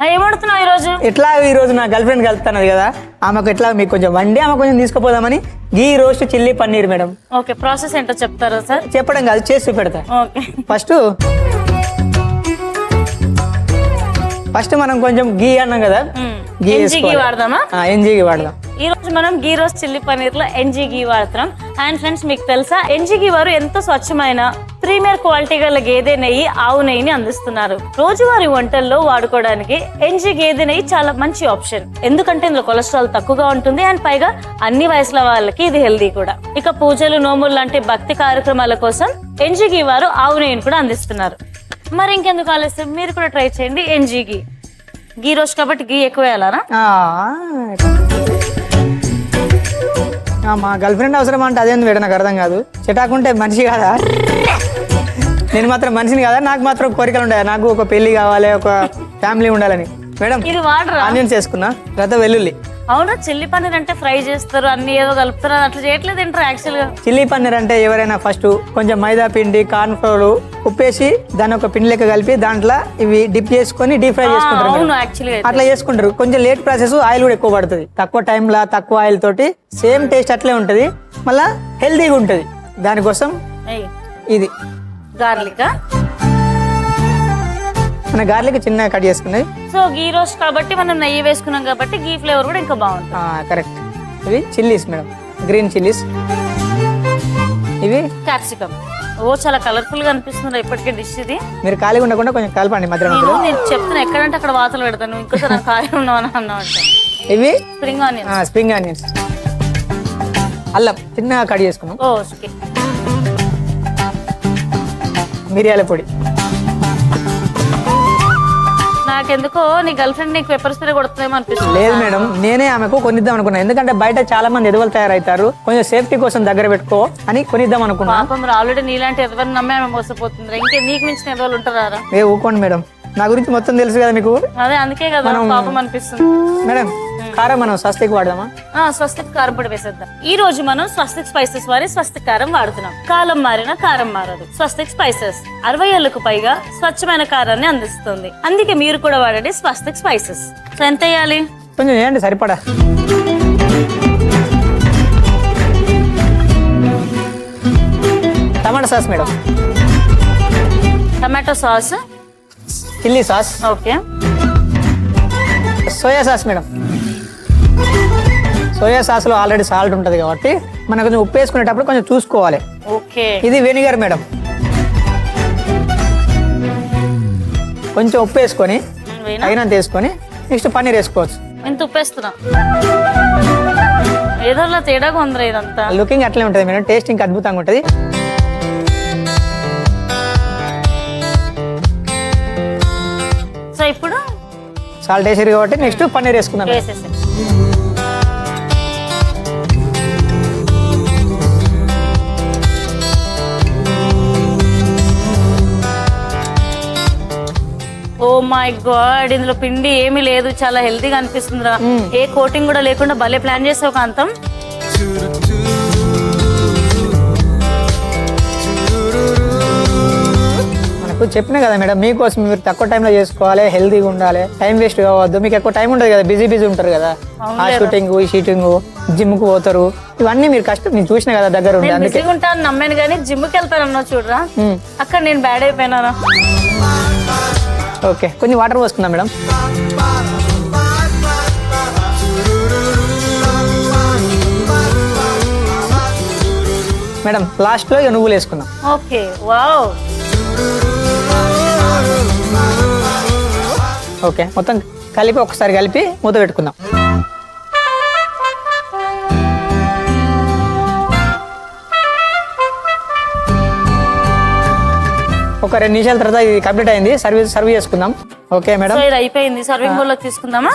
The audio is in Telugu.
ఏమడుతున్నావు ఈరోజు? ఎట్లా ఈరోజు నా గర్ల్ ఫ్రెండ్ కలుపుతున్నది కదా, ఆమెకు ఎట్లా మీకు కొంచెం వండి ఆమె కొంచెం తీసుకుపోదామని ghee roast chilli paneer madam. Okay, process ఏంటో చెప్తారా సార్? చెప్పడం కాదు, చేసి చూపెడతా. ఓకే, ఫస్ట్ మనం కొంచెం గీ అన్నాం కదా, గీ వాడదామా? ఎన్జీ గీ వాడదాం. ఈ రోజు మనం గీ రోస్ట్ చిల్లీ పన్నీర్ లో ఎన్జీ గీ వాడుతున్నాం. అండ్ ఫ్రెండ్స్, మీకు తెలుసా ఎన్జీ గీ వారు ఎంతో స్వచ్ఛమైన ప్రీమియర్ క్వాలిటీ గల గేదె నెయ్యి, ఆవు నెయ్యిని అందిస్తున్నారు. రోజువారీ వంటల్లో వాడుకోవడానికి ఎన్జీ గేదె నెయ్యి చాలా మంచి ఆప్షన్. ఎందుకంటే ఇందులో కొలెస్ట్రాల్ తక్కువగా ఉంటుంది అండ్ పైగా అన్ని వయసుల వాళ్ళకి ఇది హెల్దీ కూడా. ఇక పూజలు, నోములు లాంటి భక్తి కార్యక్రమాల కోసం ఎన్జీ గీ వారు ఆవు నెయ్యిని కూడా అందిస్తున్నారు. మరి ఇంకెందుకు ఆలస్యం, మీరు కూడా ట్రై చేయండి ఎన్జీ గీ. గీ రోస్ట్ కాబట్టి గీ ఎక్కువ వేయాలనా? మా గర్ల్ ఫ్రెండ్ అవసరం అంటే అదేంది మేడం, నాకు అర్థం కాదు. చెటాకుంటే మనిషి కాదా? నేను మాత్రం మనిషిని కదా, నాకు మాత్రం కోరికలు ఉంటాయి. నాకు ఒక పెళ్లి కావాలి, ఒక ఫ్యామిలీ ఉండాలని. మేడం ఇది వాడరా? ఆనియన్స్ వేసుకున్నా, తర్వాత వెల్లుల్లి. అవునా, చిల్లీ పన్నీర్ అంటే ఫ్రై చేస్తారు, అన్ని ఏదో కలుపుతారు, అట్లా చేయట్లేదు ఏంటారు యాక్చువల్ గా? చిల్లీ పన్నీర్ అంటే ఎవరైనా ఫస్ట్ కొంచెం మైదా పిండి, కార్న్ ఫ్లోర్ ఉప్పేసి దాన్ని ఒక పిండి లెక్క కలిపి దాంట్లో ఇవి డిప్ చేసుకొని డీప్ ఫ్రై చేసుకుంటారు. అట్లా చేసుకుంటారు. కొంచెం లేట్ ప్రాసెస్, ఆయిల్ కూడా ఎక్కువ పడుతుంది. తక్కువ టైంలో తక్కువ ఆయిల్ తోటి సేమ్ టేస్ట్ అట్లే ఉంటది, మళ్ళా హెల్తీగా ఉంటది. దానికోసం ఇది గార్లిక్, మన గార్లిక్ చిన్నగా కట్ చేసుకున్నది. సో గీ రోస్ట్ కాబట్టి మనం నెయ్యి వేసుకున్నాం కాబట్టి గీ ఫ్లేవర్ కూడా ఇంకా బాగుంటుంది. కరెక్ట్. ఇవి చిల్లీస్ మేడం, గ్రీన్ చిల్లీస్. ఇవి క్యాప్సికమ్. ఓ, చాలా కలర్ఫుల్ గా అనిపిస్తుంది ఇప్పటికే డిష్ ఇది. మీరు ఖాళీగా ఉండకుండా కొంచెం కలపండి మధ్యలో. నేను చెప్తున్నా ఎక్కడంటే అక్కడ వాతలు పెడతాను, ఇంకోసారి నాకు ఖాళీ ఉన్నావు అన్నావు అంటే. ఇవి స్ప్రింగ్ ఆనియన్స్. స్ప్రింగ్ ఆనియన్స్, అల్లం చిన్నగా కట్ చేసుకున్నాం. ఓకే, మిరియాల పొడి. నాకెందుకో నీ గర్ల్ ఫ్రెండ్ నీకు పెప్పర్ స్ప్రే కొడుతుందేమో అనిపిస్తుంది. లేదు మేడం, నేనే ఆమెకు కొనిద్దాం అనుకున్నా. ఎందుకంటే బయట చాలా మంది ఎదువలు తయారవుతారు, కొంచెం సేఫ్టీ కోసం దగ్గర పెట్టుకో అని కొనిద్దాం అనుకున్నా. ఆల్రెడీ నీలాంటి ఎదవని నమ్మే ఆమె మోసపోతుంది. ఇంకే నీకు మించిన ఎదవలు ఉంటారా? ఊకోండి మేడం, నా గురించి మొత్తం తెలుసు కదా మీకు. అదే అందుకే కదా పాపం అనిపిస్తుంది. మేడం కారం మనం స్వస్తిక్ వాడదామా? స్వస్తిక్ కారం పొడి వేసేద్దాం. ఈ రోజు మనం స్వస్తిక్ స్పైసెస్ వారి స్వస్తిక్ కారం వాడుతున్నాం. కాలం మారిన కారం మారదు. స్వస్తిక్ స్పైసెస్ 60 ఏళ్లకు పైగా స్వచ్ఛమైన కారాన్ని అందిస్తుంది. అందుకే మీరు కూడా వాడండి స్వస్తిక్ స్పైసెస్. సో ఎంత వేయాలి? కొంచెం వేయండి, సరిపడా. Tomato sauce madam, tomato sauce, chilli sauce, okay, soya sauce madam. Soya sauce లో ఆల్రెడీ సాల్ట్ ఉంటది కాబట్టి మనం కొంచెం ఉప్పు వేసుకునేటప్పుడు కొంచెం చూసుకోవాలి. ఓకే, ఇది వెనిగర్ మేడం. కొంచెం ఉప్పు వేసుకొని తగినంత వేసుకొని నెక్స్ట్ పన్నీర్ వేసుకోవచ్చు. ఎంత ఉప్పు వేస్తున్నా? ఏదో తేడాగా ఉందిరా ఇదంతా. లుకింగ్ అట్లే ఉంటది మేడం, టేస్ట్ ఇంకా అద్భుతంగా ఉంటది. సో ఇప్పుడు సాల్ట్ వేసారు కాబట్టి నెక్స్ట్ పన్నీర్ వేసుకుందాం. ఓ మై గాడ్, ఇందులో పిండి ఏమీ లేదు, చాలా హెల్తీగా అనిపిస్తుందిరా. ఏ కోటింగ్ కూడా లేకుండా భలే ప్లాన్ చేసావు కాంతం. చెప్పినా కదా మేడం, మీకోసం మీరు తక్కువ టైంలో చేసుకోవాలి, హెల్తీగా ఉండాలి, టైం వేస్ట్ కావద్దు. మీకు ఎక్కువ టైం ఉంటుంది కదా, బిజీ ఉంటారు కదా, ఆ షూటింగ్ ఈ షూటింగ్, జిమ్ కు పోతారు, ఇవన్నీ మీరు కష్టం నేను చూసిన కదా దగ్గర ఉండి. అందుకే ఉంటాను నమ్మాను కానీ జిమ్ కి వెళ్తానన్నావు చూడరా, అక్కడ నేను బ్యాడ్ అయిపోయినా. ఓకే, కొంచెం వాటర్ పోసుకుందాం మేడం. మేడం లాస్ట్ లో నువ్వులు వేసుకుందాం. Okay, wow. ఓకే, మొత్తం కలిపి ఒకసారి కలిపి మూత పెట్టుకుందాం. ఒక 2 నిమిషాల తర్వాత ఇది కంప్లీట్ అయింది, సర్వ్ చేసుకుందాం. ఓకే మేడం, అయిపోయింది. సర్వింగ్ బౌల్ లో తీసుకుందామా?